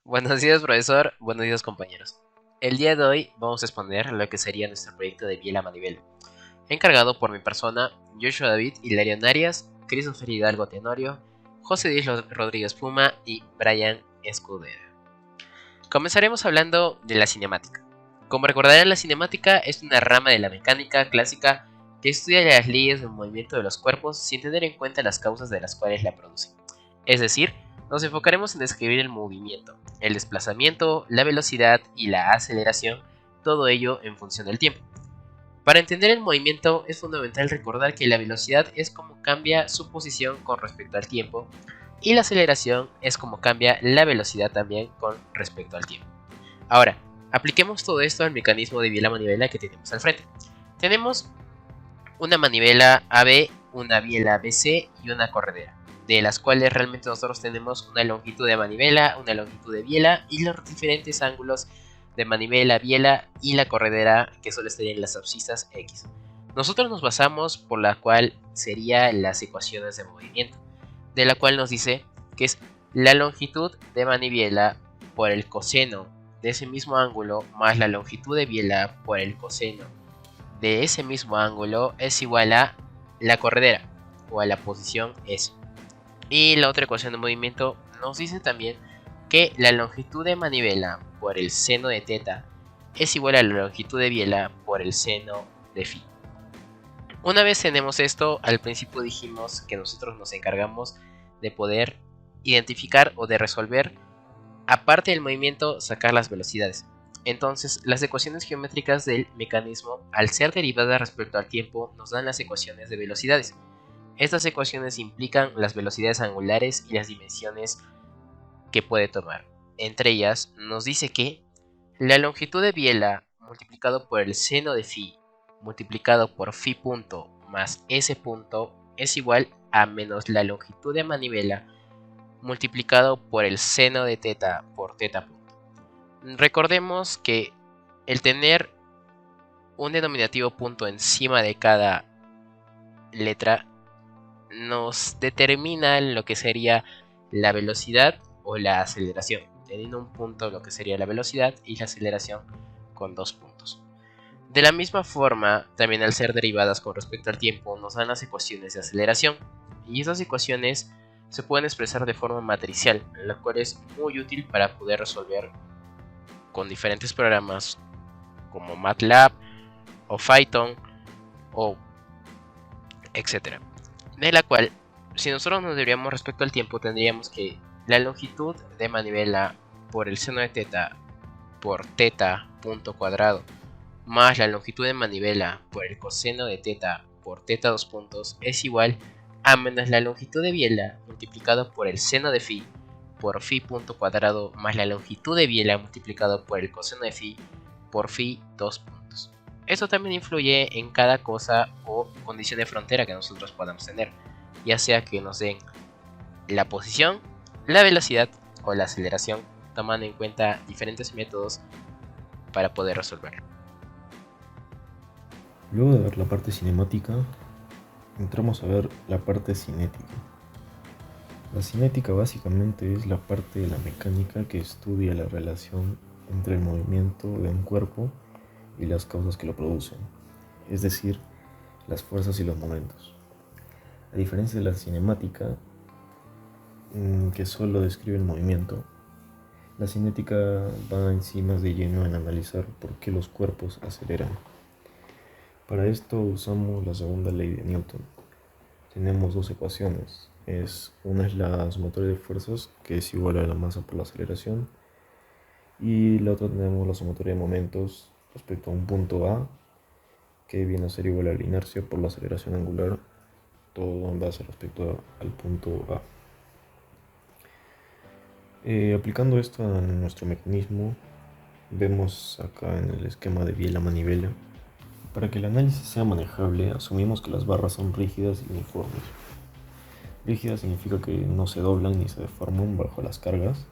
Buenos días, profesor. Buenos días, compañeros. El día de hoy vamos a exponer lo que sería nuestro proyecto de Biela Manivela, encargado por mi persona, Joshua David Hilarion Arias, Christopher Hidalgo Tenorio, José Díaz Rodríguez Puma y Brian Escudero. Comenzaremos hablando de la cinemática. Como recordarán, la cinemática es una rama de la mecánica clásica que estudia las leyes del movimiento de los cuerpos sin tener en cuenta las causas de las cuales la producen. Es decir, nos enfocaremos en describir el movimiento, el desplazamiento, la velocidad y la aceleración, todo ello en función del tiempo. Para entender el movimiento es fundamental recordar que la velocidad es como cambia su posición con respecto al tiempo y la aceleración es como cambia la velocidad también con respecto al tiempo. Ahora, apliquemos todo esto al mecanismo de biela-manivela que tenemos al frente. Tenemos una manivela AB, una biela BC y una corredera, de las cuales realmente nosotros tenemos una longitud de manivela, una longitud de biela y los diferentes ángulos de manivela, biela y la corredera que suele estar en las abscisas X. Nosotros nos basamos por la cual serían las ecuaciones de movimiento, de la cual nos dice que es la longitud de manivela por el coseno de ese mismo ángulo más la longitud de biela por el coseno de ese mismo ángulo es igual a la corredera o a la posición S. Y la otra ecuación de movimiento nos dice también que la longitud de manivela por el seno de teta es igual a la longitud de biela por el seno de phi. Una vez tenemos esto, al principio dijimos que nosotros nos encargamos de poder identificar o de resolver, aparte del movimiento, sacar las velocidades. Entonces, las ecuaciones geométricas del mecanismo, al ser derivadas respecto al tiempo, nos dan las ecuaciones de velocidades. Estas ecuaciones implican las velocidades angulares y las dimensiones que puede tomar. Entre ellas, nos dice que la longitud de biela multiplicado por el seno de phi multiplicado por phi punto más s punto es igual a menos la longitud de manivela multiplicado por el seno de teta por teta punto. Recordemos que el tener un denominativo punto encima de cada letra nos determina lo que sería la velocidad o la aceleración, teniendo un punto lo que sería la velocidad y la aceleración con dos puntos. De la misma forma, también al ser derivadas con respecto al tiempo, nos dan las ecuaciones de aceleración, y esas ecuaciones se pueden expresar de forma matricial, la cual es muy útil para poder resolver con diferentes programas como MATLAB o Python o etcétera. De la cual, si nosotros nos deberíamos respecto al tiempo, tendríamos que la longitud de manivela por el seno de teta por teta punto cuadrado más la longitud de manivela por el coseno de teta por teta dos puntos es igual a menos la longitud de biela multiplicado por el seno de phi por phi punto cuadrado más la longitud de biela multiplicado por el coseno de phi por phi dos puntos. Esto también influye en cada cosa o condición de frontera que nosotros podamos tener, ya sea que nos den la posición, la velocidad o la aceleración, tomando en cuenta diferentes métodos para poder resolverlo. Luego de ver la parte cinemática, entramos a ver la parte cinética. La cinética básicamente es la parte de la mecánica que estudia la relación entre el movimiento de un cuerpo y las causas que lo producen, es decir, las fuerzas y los momentos. A diferencia de la cinemática, que solo describe el movimiento, la cinética va en sí más de lleno en analizar por qué los cuerpos aceleran. Para esto usamos la segunda ley de Newton. Tenemos dos ecuaciones. Una es la sumatoria de fuerzas, que es igual a la masa por la aceleración, y la otra tenemos la sumatoria de momentos respecto a un punto A, que viene a ser igual a la inercia por la aceleración angular, todo en base respecto al punto A. Aplicando esto a nuestro mecanismo, vemos acá en el esquema de biela-manivela. Para que el análisis sea manejable, asumimos que las barras son rígidas y uniformes. Rígida significa que no se doblan ni se deforman bajo las cargas,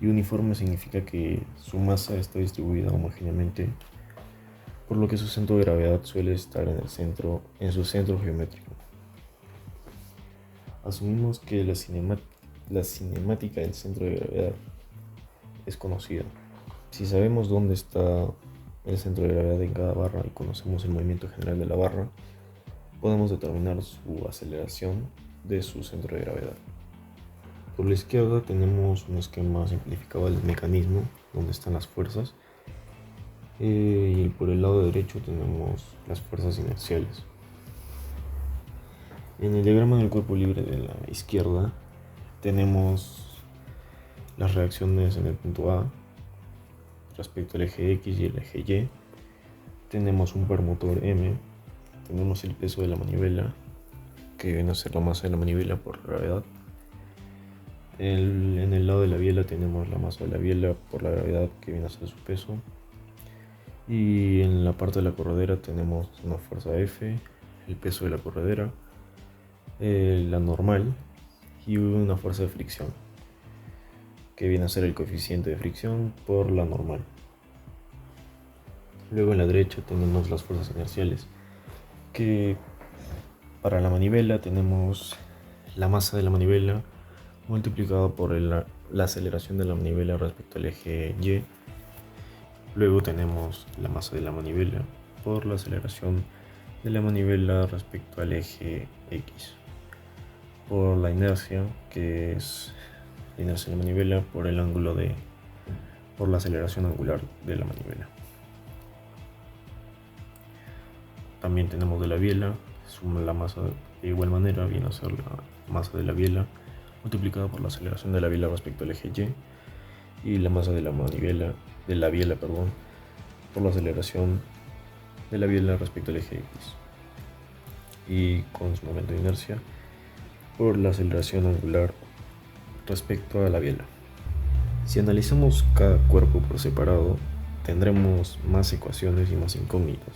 y uniforme significa que su masa está distribuida homogéneamente, por lo que su centro de gravedad suele estar en su centro geométrico. Asumimos que la cinemática del centro de gravedad es conocida. Si sabemos dónde está el centro de gravedad en cada barra y conocemos el movimiento general de la barra, podemos determinar su aceleración de su centro de gravedad. Por la izquierda tenemos un esquema simplificado del mecanismo donde están las fuerzas, y por el lado derecho tenemos las fuerzas inerciales. En el diagrama del cuerpo libre de la izquierda tenemos las reacciones en el punto A respecto al eje X y el eje Y. Tenemos un permotor M, tenemos el peso de la manivela, que viene a ser la masa de la manivela por la gravedad. En el lado de la biela tenemos la masa de la biela por la gravedad, que viene a ser su peso. Y en la parte de la corredera tenemos una fuerza F, el peso de la corredera, la normal y una fuerza de fricción, que viene a ser el coeficiente de fricción por la normal. Luego en la derecha tenemos las fuerzas inerciales, que para la manivela tenemos la masa de la manivela multiplicado por la aceleración de la manivela respecto al eje Y. Luego tenemos la masa de la manivela por la aceleración de la manivela respecto al eje X, por la inercia, que es la inercia de la manivela por el ángulo por la aceleración angular de la manivela. También tenemos de la biela, suma la masa de igual manera, viene a ser la masa de la biela multiplicada por la aceleración de la biela respecto al eje Y la masa de la manivela, por la aceleración de la biela respecto al eje X, y con su momento de inercia por la aceleración angular respecto a la biela. Si analizamos cada cuerpo por separado, tendremos más ecuaciones y más incógnitas,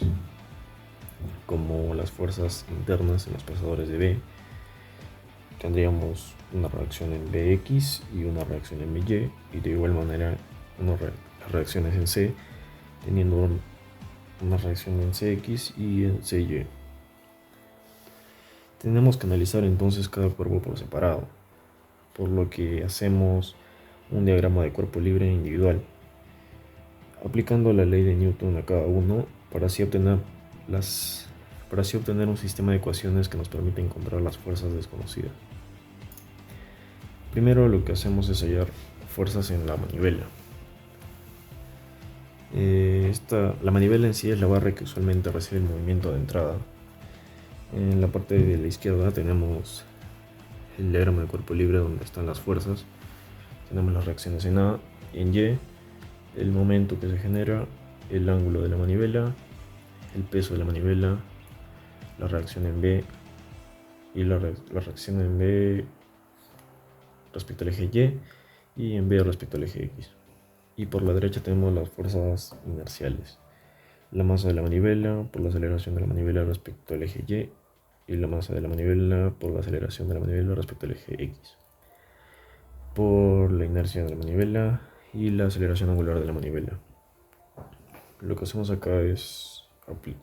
como las fuerzas internas en los pasadores de B. Tendríamos una reacción en Bx y una reacción en By, y de igual manera las reacciones en C, teniendo una reacción en Cx y en Cy. Tenemos que analizar entonces cada cuerpo por separado, por lo que hacemos un diagrama de cuerpo libre individual, aplicando la ley de Newton a cada uno para así obtener un sistema de ecuaciones que nos permite encontrar las fuerzas desconocidas. Primero lo que hacemos es hallar fuerzas en la manivela. La manivela en sí es la barra que usualmente recibe el movimiento de entrada. En la parte de la izquierda tenemos el diagrama del cuerpo libre donde están las fuerzas. Tenemos las reacciones en A y en Y, el momento que se genera, el ángulo de la manivela, el peso de la manivela, la reacción en B y la reacción en B respecto al eje Y en B respecto al eje X. Y por la derecha tenemos las fuerzas inerciales, la masa de la manivela por la aceleración de la manivela respecto al eje y la masa de la manivela por la aceleración de la manivela respecto al eje X, por la inercia de la manivela y la aceleración angular de la manivela. Lo que hacemos acá es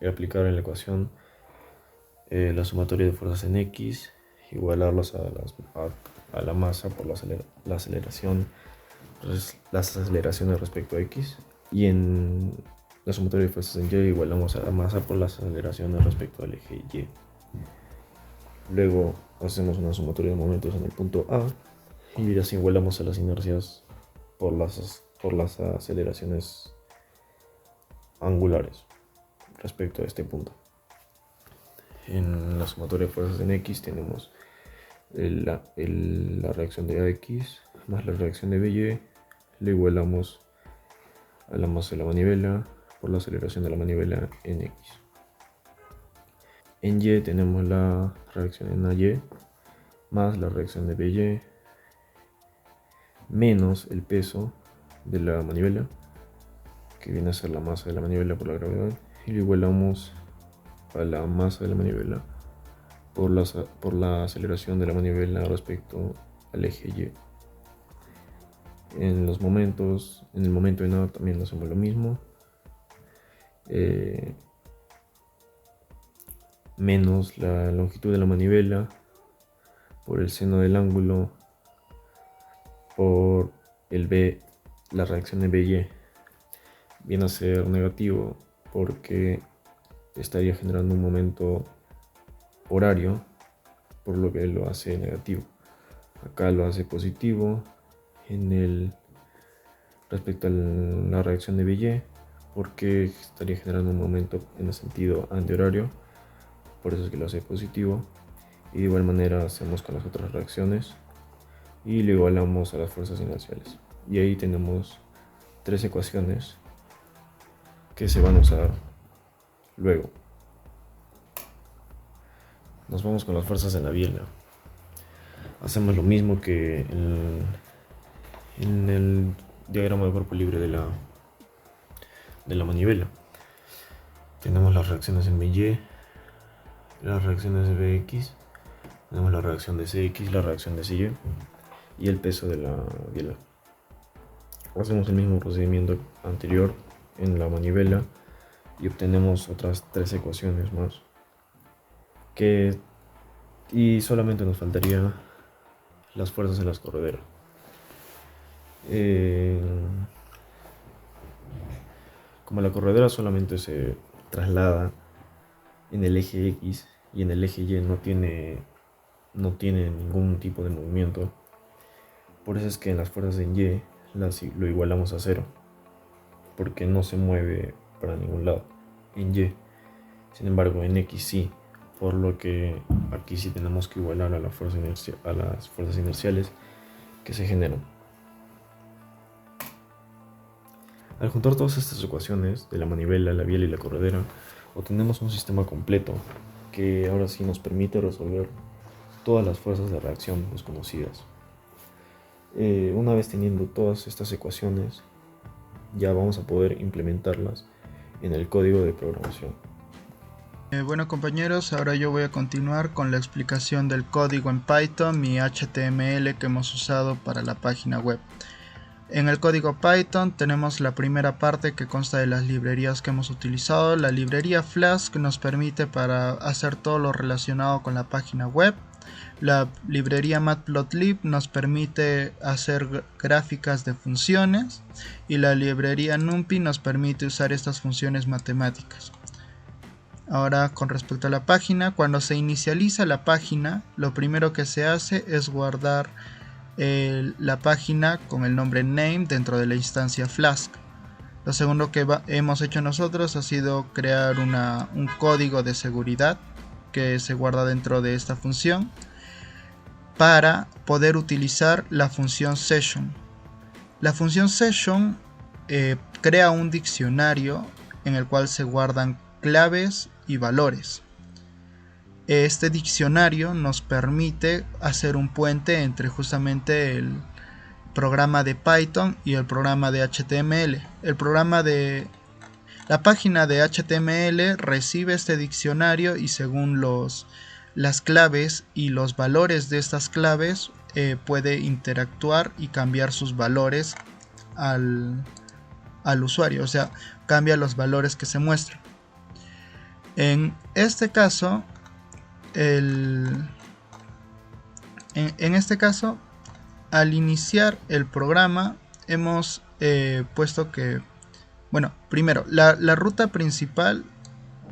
aplicar en la ecuación la sumatoria de fuerzas en X, igualarlas a la masa por la aceleración, las aceleraciones respecto a X, y en la sumatoria de fuerzas en Y igualamos a la masa por las aceleraciones respecto al eje Y. Luego hacemos una sumatoria de momentos en el punto A y las igualamos a las inercias por las aceleraciones angulares respecto a este punto. En la sumatoria de fuerzas en X tenemos la reacción de AX más la reacción de BY, le igualamos a la masa de la manivela por la aceleración de la manivela en X. En Y tenemos la reacción en AY más la reacción de BY menos el peso de la manivela, que viene a ser la masa de la manivela por la gravedad, y lo igualamos a la masa de la manivela por la aceleración de la manivela respecto al eje Y. En el momento en A también hacemos lo mismo, menos la longitud de la manivela por el seno del ángulo por el B la reacción de BY viene a ser negativo porque estaría generando un momento horario, por lo que lo hace negativo. Acá lo hace positivo respecto a la reacción de BY, porque estaría generando un momento en el sentido antihorario, por eso es que lo hace positivo. Y de igual manera hacemos con las otras reacciones y lo igualamos a las fuerzas inerciales. Y ahí tenemos 3 ecuaciones que se van a usar luego. Nos vamos con las fuerzas de la biela. Hacemos lo mismo que en el diagrama de cuerpo libre de la manivela. Tenemos las reacciones en BY, las reacciones de BX, tenemos la reacción de CX, la reacción de CY y el peso de la biela. Hacemos el mismo procedimiento anterior en la manivela y obtenemos otras 3 ecuaciones más. Y solamente nos faltaría las fuerzas en las correderas. Como la corredera solamente se traslada en el eje X y en el eje Y no tiene ningún tipo de movimiento, por eso es que en las fuerzas en Y lo igualamos a 0, porque no se mueve para ningún lado en Y. Sin embargo en X sí, por lo que aquí sí tenemos que igualar a las fuerzas inerciales que se generan. Al juntar todas estas ecuaciones de la manivela, la biela y la corredera, obtenemos un sistema completo que ahora sí nos permite resolver todas las fuerzas de reacción desconocidas. Una vez teniendo todas estas ecuaciones, ya vamos a poder implementarlas en el código de programación. Bueno compañeros, ahora yo voy a continuar con la explicación del código en Python y HTML que hemos usado para la página web. En el código Python tenemos la primera parte que consta de las librerías que hemos utilizado. La librería Flask nos permite para hacer todo lo relacionado con la página web. La librería Matplotlib nos permite hacer gráficas de funciones y la librería NumPy nos permite usar estas funciones matemáticas. Ahora con respecto a la página, cuando se inicializa la página, lo primero que se hace es guardar la página con el nombre name dentro de la instancia Flask. Lo segundo que hemos hecho nosotros ha sido crear un código de seguridad que se guarda dentro de esta función para poder utilizar la función session. La función session crea un diccionario en el cual se guardan claves y valores. Este diccionario nos permite hacer un puente entre justamente el programa de Python y el programa de HTML. La página de HTML recibe este diccionario y según las claves y los valores de estas claves puede interactuar y cambiar sus valores al usuario, o sea, cambia los valores que se muestran. En este caso, al iniciar el programa hemos puesto que, bueno, primero la ruta principal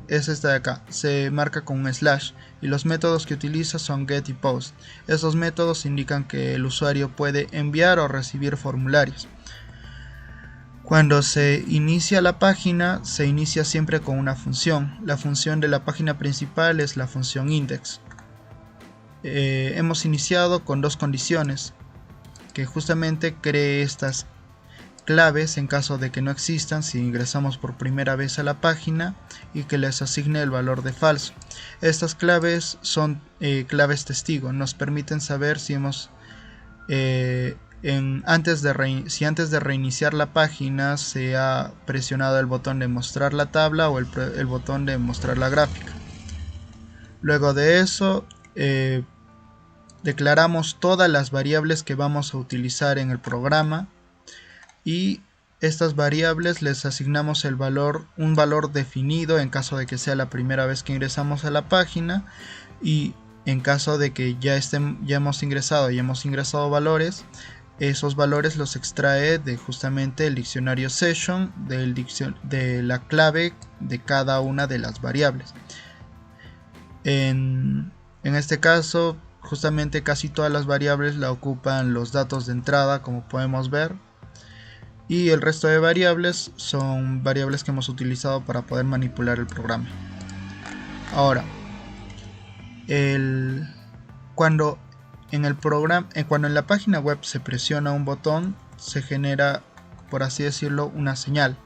es esta de acá, se marca con un slash y los métodos que utiliza son get y post. Esos métodos indican que el usuario puede enviar o recibir formularios. Cuando se inicia la página, se inicia siempre con una función. La función de la página principal es la función index. Hemos iniciado con dos condiciones: que justamente cree estas claves en caso de que no existan si ingresamos por primera vez a la página, y que les asigne el valor de falso. Estas claves son claves testigo, nos permiten saber si hemos antes de reiniciar la página se ha presionado el botón de mostrar la tabla o el botón de mostrar la gráfica. Luego de eso declaramos todas las variables que vamos a utilizar en el programa, y estas variables les asignamos un valor definido en caso de que sea la primera vez que ingresamos a la página, y en caso de que ya hemos ingresado valores, esos valores los extrae de justamente el diccionario session de la clave de cada una de las variables. En este caso, justamente casi todas las variables la ocupan los datos de entrada, como podemos ver, y el resto de variables son variables que hemos utilizado para poder manipular el programa. Ahora, cuando en la página web se presiona un botón, se genera, por así decirlo, una señal.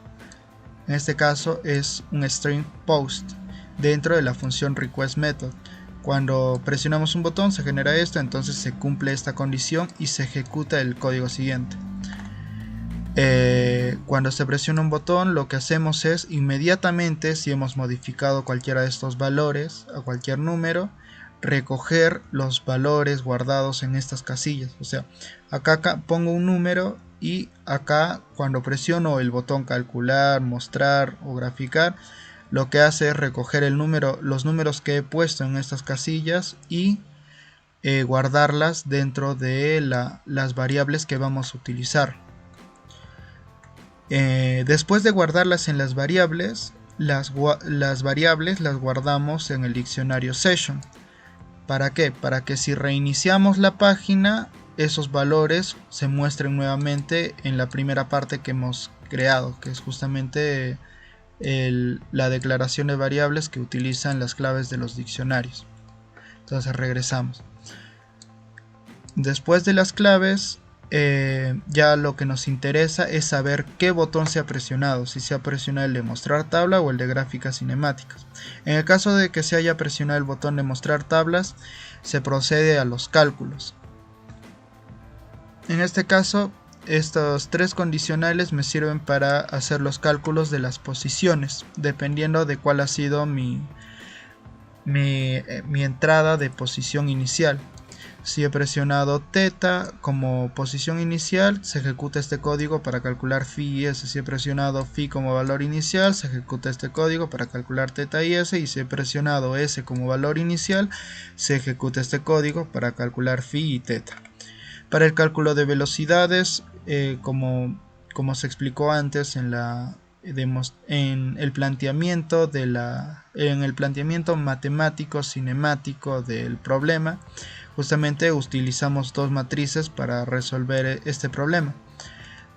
En este caso es un string post dentro de la función request method. Cuando presionamos un botón se genera esto, entonces se cumple esta condición y se ejecuta el código siguiente. Cuando se presiona un botón, lo que hacemos es inmediatamente, si hemos modificado cualquiera de estos valores a cualquier número, recoger los valores guardados en estas casillas. O sea, acá pongo un número y acá cuando presiono el botón calcular, mostrar o graficar, lo que hace es recoger los números que he puesto en estas casillas y guardarlas dentro de las variables que vamos a utilizar. Después de guardarlas en las variables, las variables las guardamos en el diccionario session. ¿Para qué? Para que si reiniciamos la página, esos valores se muestren nuevamente en la primera parte que hemos creado, que es justamente la declaración de variables que utilizan las claves de los diccionarios. Entonces regresamos. Después de las claves, ya lo que nos interesa es saber qué botón se ha presionado, si se ha presionado el de mostrar tabla o el de gráficas cinemáticas. En el caso de que se haya presionado el botón de mostrar tablas, se procede a los cálculos. En este caso, estos tres condicionales me sirven para hacer los cálculos de las posiciones, dependiendo de cuál ha sido mi entrada de posición inicial. Si he presionado θ como posición inicial, se ejecuta este código para calcular φ y s. Si he presionado φ como valor inicial, se ejecuta este código para calcular θ y s. Y si he presionado s como valor inicial, se ejecuta este código para calcular φ y θ. Para el cálculo de velocidades, como se explicó antes en el planteamiento matemático cinemático del problema, justamente utilizamos dos matrices para resolver este problema.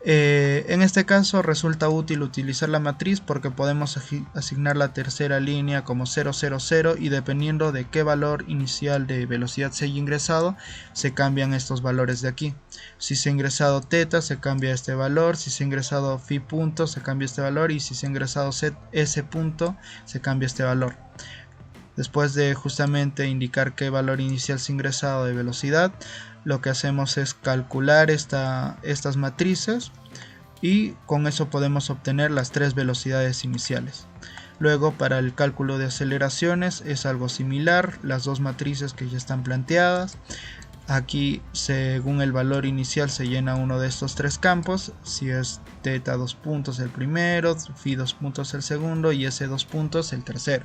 En este caso resulta útil utilizar la matriz porque podemos asignar la tercera línea como 0, 0, 0 y dependiendo de qué valor inicial de velocidad se haya ingresado, se cambian estos valores de aquí. Si se ha ingresado θ, se cambia este valor; si se ha ingresado φ punto, se cambia este valor; y si se ha ingresado s punto, se cambia este valor. Después de justamente indicar qué valor inicial se ha ingresado de velocidad, lo que hacemos es calcular estas matrices y con eso podemos obtener las tres velocidades iniciales. Luego, para el cálculo de aceleraciones es algo similar, las dos matrices que ya están planteadas. Aquí, según el valor inicial, se llena uno de estos tres campos. Si es θ 2 puntos el primero, φ 2 puntos el segundo y s 2 puntos el tercero.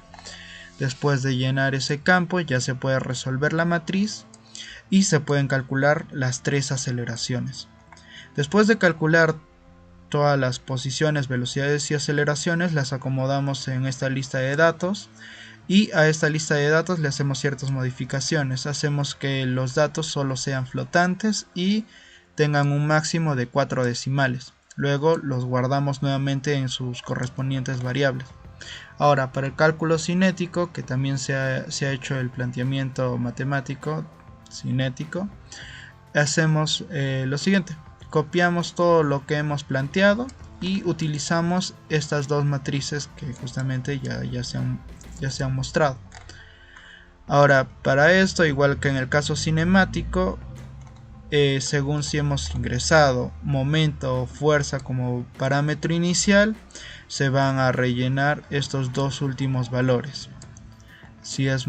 Después de llenar ese campo, ya se puede resolver la matriz y se pueden calcular las tres aceleraciones. Después de calcular todas las posiciones, velocidades y aceleraciones, las acomodamos en esta lista de datos y a esta lista de datos le hacemos ciertas modificaciones. Hacemos que los datos solo sean flotantes y tengan un máximo de 4 decimales. Luego los guardamos nuevamente en sus correspondientes variables. Ahora, para el cálculo cinético, que también se ha hecho el planteamiento matemático cinético, hacemos lo siguiente: copiamos todo lo que hemos planteado y utilizamos estas dos matrices que justamente ya se han mostrado. Ahora, para esto, igual que en el caso cinemático, según si hemos ingresado momento o fuerza como parámetro inicial, se van a rellenar estos dos últimos valores. Si es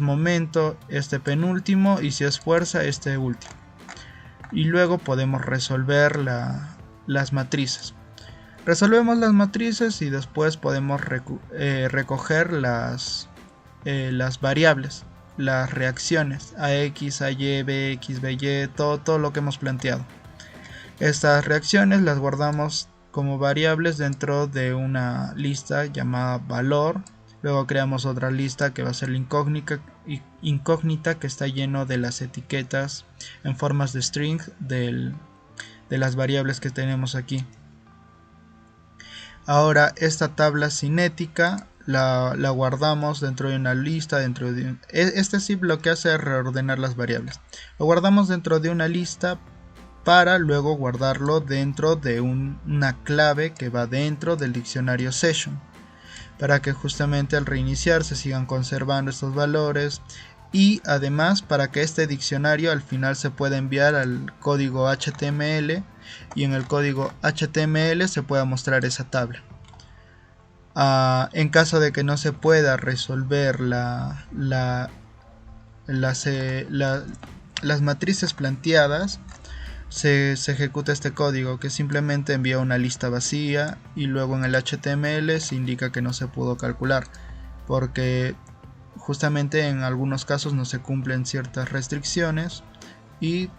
momento, este penúltimo, y si es fuerza, este último. Y luego podemos resolver las matrices. Resolvemos las matrices y después podemos recoger las variables, las reacciones a x, a y, bx, by, todo lo que hemos planteado. Estas reacciones las guardamos como variables dentro de una lista llamada valor. Luego creamos otra lista que va a ser la incógnita, que está lleno de las etiquetas en formas de string de las variables que tenemos aquí. Ahora esta tabla cinética la guardamos dentro de una lista, este zip lo que hace es reordenar las variables. Lo guardamos dentro de una lista para luego guardarlo dentro de una clave que va dentro del diccionario session, para que justamente al reiniciar se sigan conservando estos valores, y además para que este diccionario al final se pueda enviar al código HTML y en el código HTML se pueda mostrar esa tabla. En caso de que no se pueda resolver las matrices planteadas, se ejecuta este código que simplemente envía una lista vacía y luego en el HTML se indica que no se pudo calcular, porque justamente en algunos casos no se cumplen ciertas restricciones y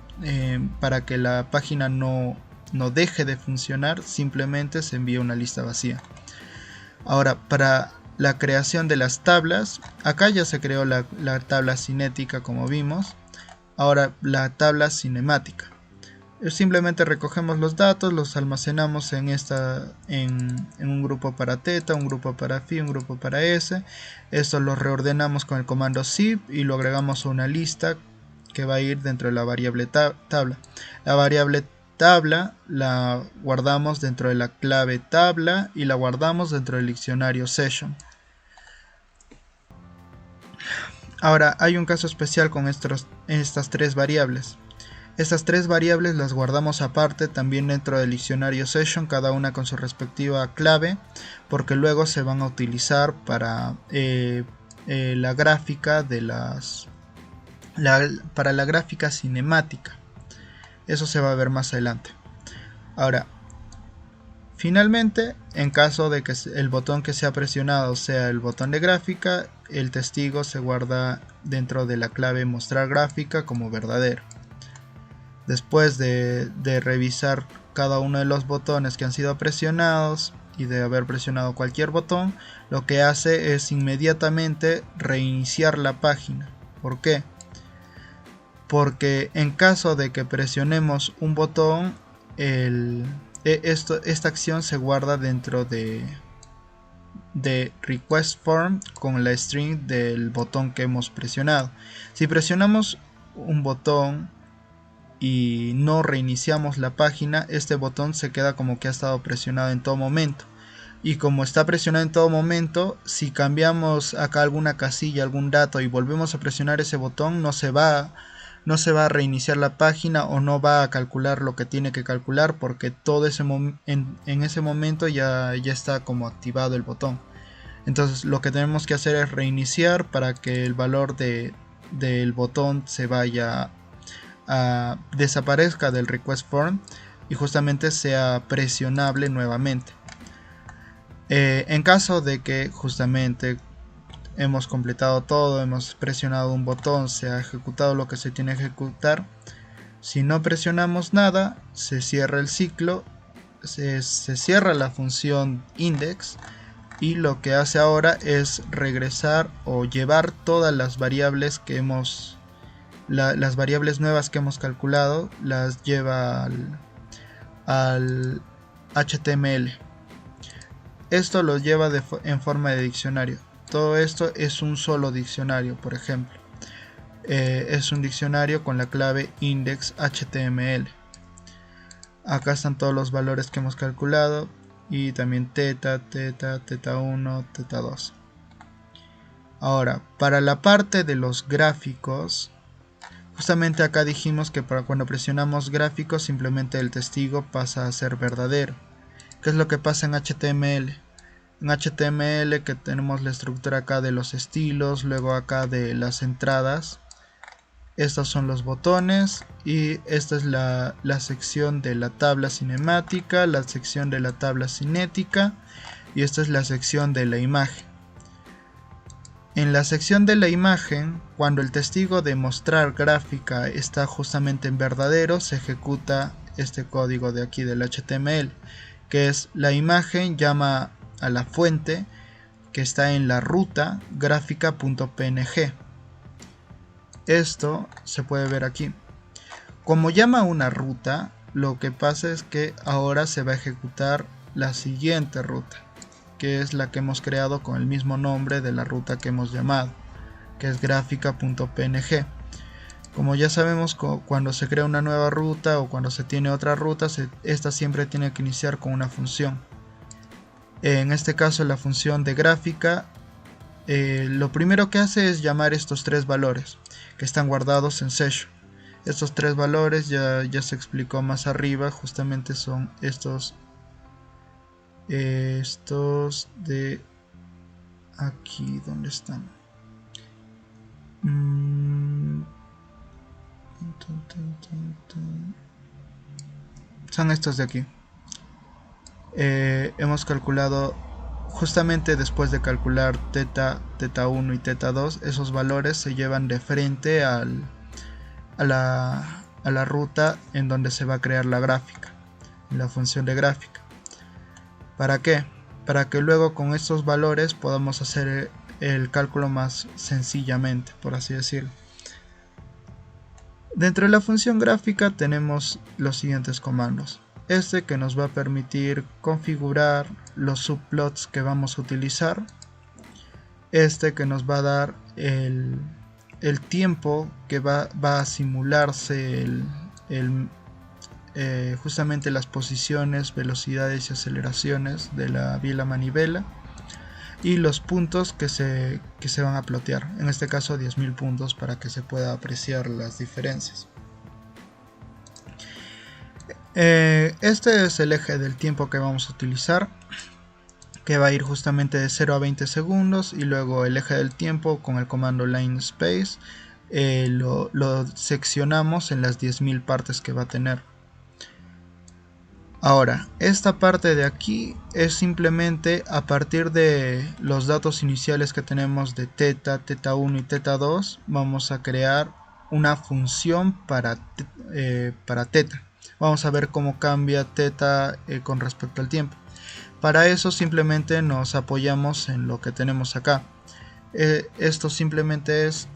para que la página no deje de funcionar simplemente se envía una lista vacía. Ahora, para la creación de las tablas, acá ya se creó la tabla cinética como vimos. Ahora la tabla cinemática. Simplemente recogemos los datos, los almacenamos en un grupo para θ, un grupo para φ, un grupo para s. Esto lo reordenamos con el comando zip y lo agregamos a una lista que va a ir dentro de la variable tabla. La variable tabla la guardamos dentro de la clave tabla y la guardamos dentro del diccionario session. Ahora hay un caso especial con estas tres variables. Estas tres variables las guardamos aparte también dentro del diccionario session, cada una con su respectiva clave, porque luego se van a utilizar para la gráfica para la gráfica cinemática. Eso se va a ver más adelante. Ahora, finalmente, en caso de que el botón que sea presionado sea el botón de gráfica, el testigo se guarda dentro de la clave mostrar gráfica como verdadero. Después de revisar cada uno de los botones que han sido presionados y de haber presionado cualquier botón, lo que hace es inmediatamente reiniciar la página. ¿Por qué? Porque en caso de que presionemos un botón, esta acción se guarda dentro de request form con la string del botón que hemos presionado. Si presionamos un botón y no reiniciamos la página, este botón se queda como que ha estado presionado en todo momento. Y como está presionado en todo momento, si cambiamos acá alguna casilla, algún dato y volvemos a presionar ese botón, no se va a reiniciar la página o no va a calcular lo que tiene que calcular, porque todo en ese momento ya está como activado el botón. Entonces lo que tenemos que hacer es reiniciar para que el valor del botón se vaya desaparezca del request form y justamente sea presionable nuevamente. En caso de que justamente hemos completado todo, hemos presionado un botón, se ha ejecutado lo que se tiene que ejecutar, si no presionamos nada, se cierra el ciclo, se cierra la función index y lo que hace ahora es regresar o llevar todas las variables que las variables nuevas que hemos calculado, las lleva al HTML. Esto lo lleva en forma de diccionario. Todo esto es un solo diccionario, por ejemplo. Es un diccionario con la clave index HTML. Acá están todos los valores que hemos calculado y también θ, θ1, θ2. Ahora, para la parte de los gráficos, justamente acá dijimos que cuando presionamos gráficos simplemente el testigo pasa a ser verdadero. ¿Qué es lo que pasa en HTML? En HTML que tenemos la estructura acá de los estilos, luego acá de las entradas. Estos son los botones y esta es la sección de la tabla cinemática, la sección de la tabla cinética y esta es la sección de la imagen. En la sección de la imagen, cuando el testigo de mostrar gráfica está justamente en verdadero, se ejecuta este código de aquí del HTML, que es la imagen llama a la fuente que está en la ruta gráfica.png. Esto se puede ver aquí. Como llama una ruta, lo que pasa es que ahora se va a ejecutar la siguiente ruta, que es la que hemos creado con el mismo nombre de la ruta que hemos llamado, que es gráfica.png. Como ya sabemos, cuando se crea una nueva ruta o cuando se tiene otra ruta, esta siempre tiene que iniciar con una función. En este caso, la función de gráfica, lo primero que hace es llamar estos tres valores que están guardados en session. Estos tres valores ya se explicó más arriba, justamente son estos de aquí. ¿Dónde están? Son estos de aquí. Hemos calculado, justamente después de calcular teta 1 y teta 2, esos valores se llevan de frente a la ruta en donde se va a crear la gráfica, la función de gráfica. ¿Para qué? Para que luego con estos valores podamos hacer el cálculo más sencillamente, por así decirlo. Dentro de la función gráfica tenemos los siguientes comandos. Este que nos va a permitir configurar los subplots que vamos a utilizar. Este que nos va a dar el tiempo que va a simularse justamente las posiciones, velocidades y aceleraciones de la biela manivela. Y los puntos que se van a plotear, en este caso 10.000 puntos para que se pueda apreciar las diferencias. Este es el eje del tiempo que vamos a utilizar, que va a ir justamente de 0 a 20 segundos, y luego el eje del tiempo con el comando line space lo seccionamos en las 10.000 partes que va a tener. Ahora, esta parte de aquí es simplemente a partir de los datos iniciales que tenemos de teta 1 y teta 2, vamos a crear una función para teta. Vamos a ver cómo cambia teta con respecto al tiempo. Para eso simplemente nos apoyamos en lo que tenemos acá. Esto simplemente es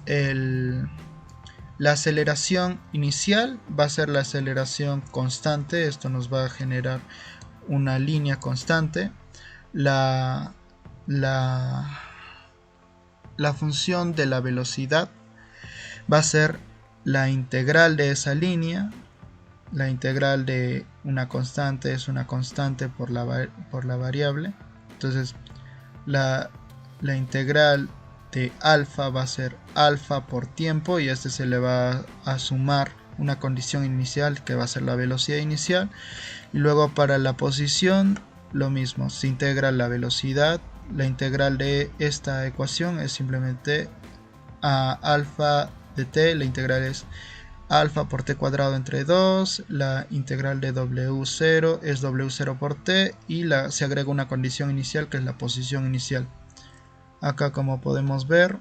la aceleración inicial, va a ser la aceleración constante. Esto nos va a generar una línea constante. La función de la velocidad va a ser la integral de esa línea. La integral de una constante es una constante por la variable. Entonces la integral de alfa va a ser alfa por tiempo, y se le va a sumar una condición inicial que va a ser la velocidad inicial. Y luego para la posición lo mismo, se integra la velocidad. La integral de esta ecuación es simplemente a alfa de t, la integral es alfa por t cuadrado entre 2, la integral de w0 es w0 por t, y se agrega una condición inicial que es la posición inicial. Acá, como podemos ver,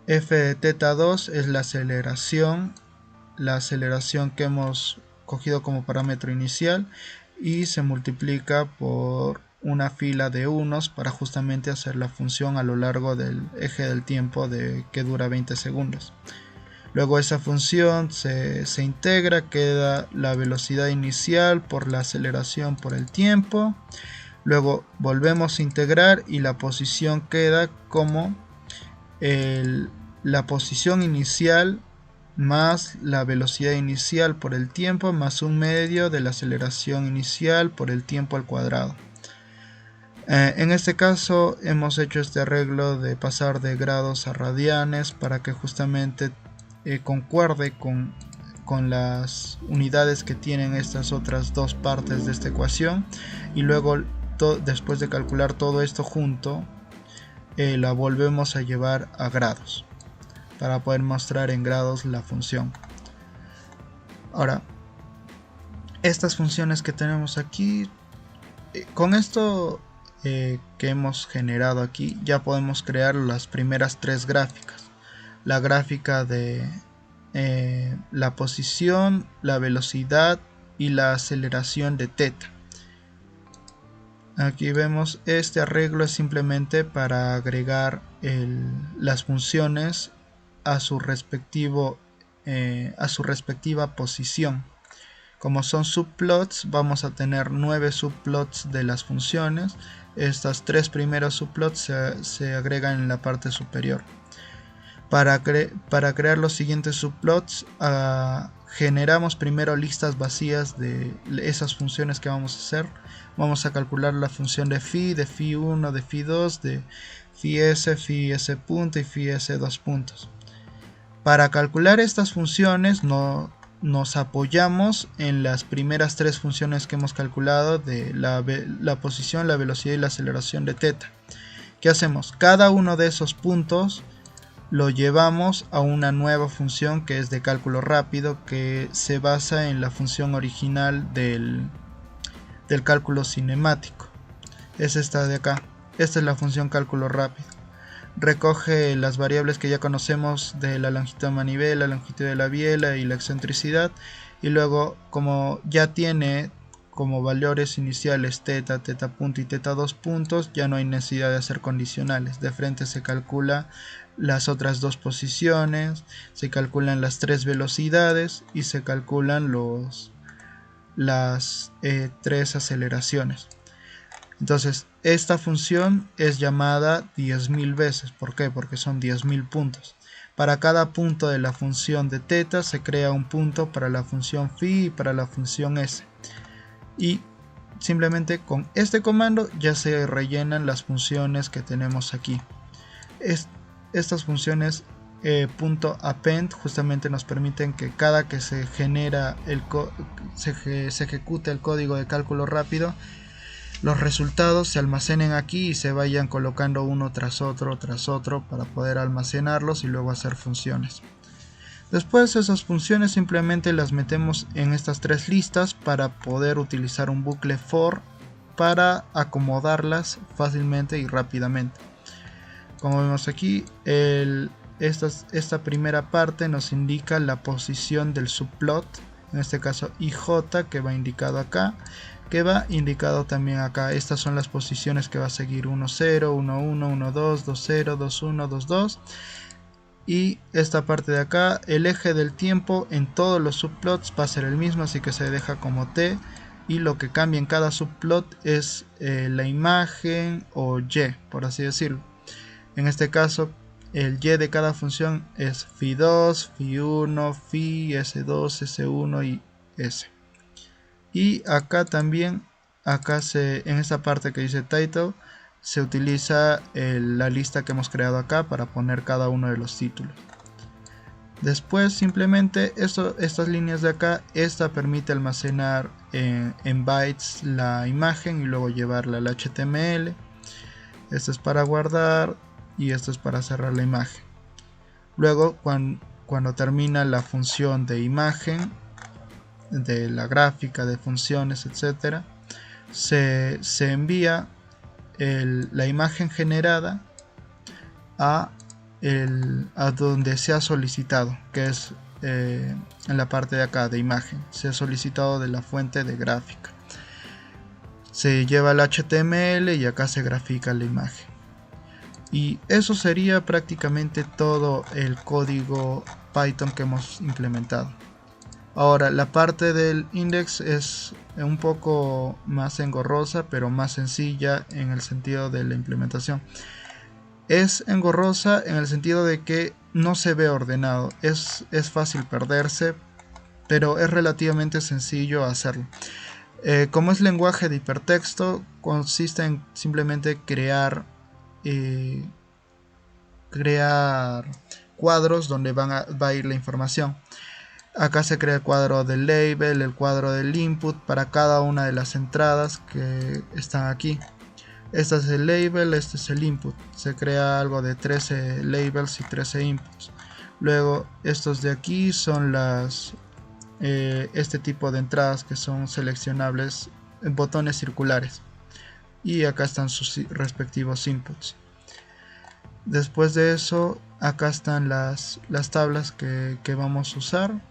f de teta 2 es la aceleración que hemos cogido como parámetro inicial, y se multiplica por una fila de unos para justamente hacer la función a lo largo del eje del tiempo que dura 20 segundos. Luego esa función se integra, queda la velocidad inicial por la aceleración por el tiempo. Luego volvemos a integrar y la posición queda como la posición inicial más la velocidad inicial por el tiempo más un medio de la aceleración inicial por el tiempo al cuadrado. En este caso hemos hecho este arreglo de pasar de grados a radianes para que justamente concuerde con las unidades que tienen estas otras dos partes de esta ecuación, y luego después de calcular todo esto junto, la volvemos a llevar a grados para poder mostrar en grados la función. Ahora, estas funciones que tenemos aquí, con esto que hemos generado aquí, ya podemos crear las primeras tres gráficas. La gráfica de la posición, la velocidad y la aceleración de θ. Aquí vemos este arreglo es simplemente para agregar las funciones a su respectiva posición. Como son subplots, vamos a tener 9 subplots de las funciones. Estas 3 primeros subplots se agregan en la parte superior. Para crear los siguientes subplots, generamos primero listas vacías de esas funciones que vamos a hacer. Vamos a calcular la función de phi 1, de phi 2, de phi s punto y phi s 2 puntos. Para calcular estas funciones nos apoyamos en las primeras 3 funciones que hemos calculado de la posición, la velocidad y la aceleración de θ. ¿Qué hacemos? Cada uno de esos puntos lo llevamos a una nueva función que es de cálculo rápido, que se basa en la función original del cálculo cinemático. Es esta de acá. Esta es la función cálculo rápido. Recoge las variables que ya conocemos de la longitud de manivela, la longitud de la biela y la excentricidad, y luego, como ya tiene como valores iniciales θ, θ punto y θ 2 puntos, ya no hay necesidad de hacer condicionales. De frente se calcula las otras 2 posiciones, se calculan las 3 velocidades y se calculan las 3 aceleraciones. Entonces esta función es llamada 10.000 veces. ¿Por qué? Porque son 10.000 puntos. Para cada punto de la función de θ se crea un punto para la función phi y para la función s. Y simplemente con este comando ya se rellenan las funciones que tenemos aquí. Estas funciones .append justamente nos permiten que cada que se genera se ejecute el código de cálculo rápido, los resultados se almacenen aquí y se vayan colocando uno tras otro para poder almacenarlos y luego hacer funciones. Después esas funciones simplemente las metemos en estas 3 listas para poder utilizar un bucle for para acomodarlas fácilmente y rápidamente. Como vemos aquí, esta primera parte nos indica la posición del subplot, en este caso IJ, que va indicado acá, que va indicado también acá. Estas son las posiciones que va a seguir 1, 0, 1, 1, 1, 2, 2, 0, 2, 1, 2, 2. Y esta parte de acá, el eje del tiempo en todos los subplots va a ser el mismo, así que se deja como T. Y lo que cambia en cada subplot es la imagen o Y, por así decirlo. En este caso, el Y de cada función es phi2, phi1, phi, s2, s1 y s. Y acá también, en esta parte que dice title, se utiliza la lista que hemos creado acá para poner cada uno de los títulos. Después simplemente estas líneas de acá, esta permite almacenar en bytes la imagen y luego llevarla al HTML. Esto es para guardar y esto es para cerrar la imagen. Luego cuando termina la función de imagen, de la gráfica, de funciones, etc., se envía la imagen generada a donde se ha solicitado, que es en la parte de acá de imagen. Se ha solicitado de la fuente de gráfica, se lleva al HTML y acá se grafica la imagen. Y eso sería prácticamente todo el código Python que hemos implementado. Ahora, la parte del index es un poco más engorrosa, pero más sencilla en el sentido de la implementación. Es engorrosa en el sentido de que no se ve ordenado. Es fácil perderse, pero es relativamente sencillo hacerlo. Como es lenguaje de hipertexto, consiste en simplemente crear cuadros donde va a ir la información. Acá se crea el cuadro del label, el cuadro del input para cada una de las entradas que están aquí. Este es el label, este es el input. Se crea algo de 13 labels y 13 inputs. Luego estos de aquí son este tipo de entradas que son seleccionables en botones circulares. Y acá están sus respectivos inputs. Después de eso, acá están las tablas que vamos a usar,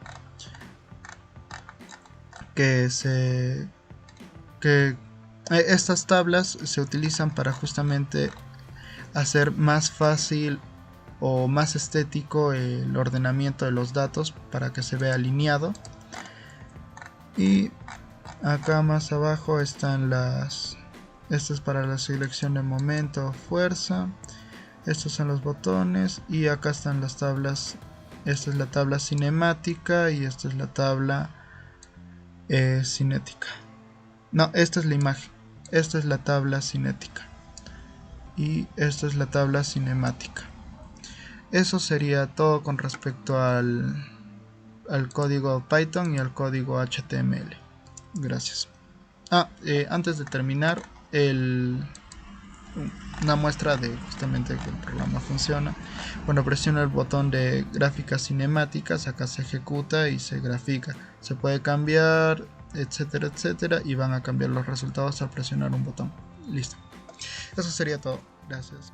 estas tablas se utilizan para justamente hacer más fácil o más estético el ordenamiento de los datos para que se vea alineado. Y acá más abajo están esto es para la selección de momento o fuerza. Estos son los botones y acá están las tablas. Esta es la tabla cinemática y esta es la tabla cinética. No, esta es la imagen. Esta es la tabla cinética y esta es la tabla cinemática. Eso sería todo con respecto al código Python y al código HTML. Gracias. Antes de terminar, una muestra de justamente que el programa funciona. Cuando presiono el botón de gráficas cinemáticas, acá se ejecuta y se grafica. Se puede cambiar, etcétera, etcétera, y van a cambiar los resultados al presionar un botón. Listo. Eso sería todo. Gracias.